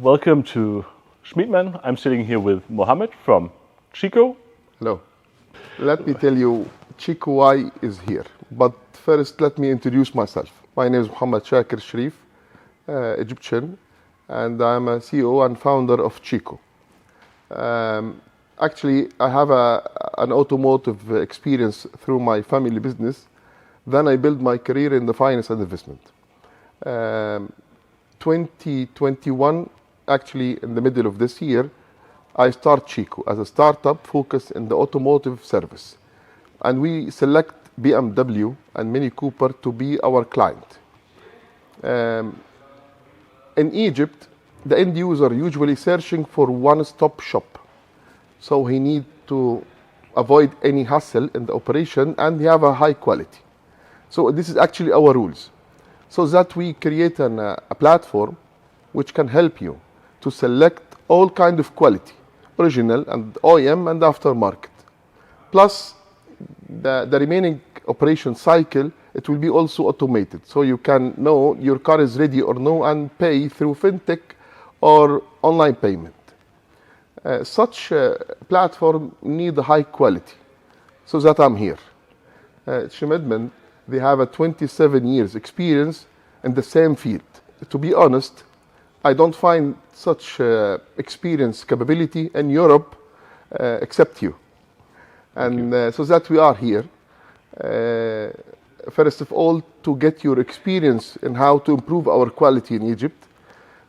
welcome to Schmiedmann. I'm sitting here with Mohamed from Shikoo. Hello. Let me tell you, Shikoo is here. But first, let me introduce myself. My name is Mohamed Shaker El-Sherif, Egyptian, and I'm a CEO and founder of Shikoo. Actually, I have an automotive experience through my family business. Then I built my career in the finance and investment. 2021, actually in the middle of this year, I start Shikoo as a startup focused in the automotive service. And we select BMW and Mini Cooper to be our client. In Egypt, the end user usually searching for one-stop shop. So he need to avoid any hassle in the operation and have a high quality. So this is actually our rules. So that we create a platform which can help you to select all kind of quality, original and OEM and aftermarket. Plus the remaining operation cycle, it will be also automated. So you can know your car is ready or no and pay through fintech or online payment. Such platform need high quality, so that I'm here. Schmiedmann, they have a 27 years experience in the same field. To be honest, I don't find such experience capability in Europe except you. And so that we are here. First of all, to get your experience in how to improve our quality in Egypt,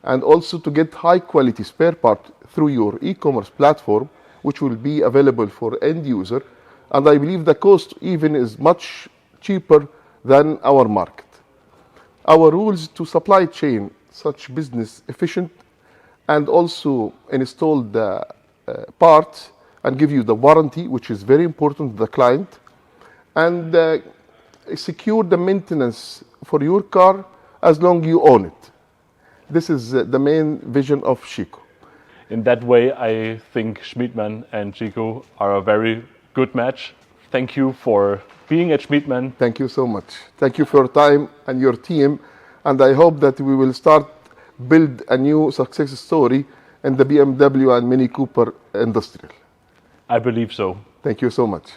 and also to get high quality spare part through your e-commerce platform, which will be available for end user. And I believe the cost even is much cheaper than our market. Our rules to supply chain such business efficient and also install the parts and give you the warranty, which is very important to the client, and secure the maintenance for your car as long as you own it. This is the main vision of Shikoo. In that way, I think Schmiedmann and Shikoo are a very good match. Thank you for being at Schmiedmann. Thank you so much. Thank you for your time and your team. And I hope that we will start build a new success story in the BMW and Mini Cooper industrial. I believe so. Thank you so much.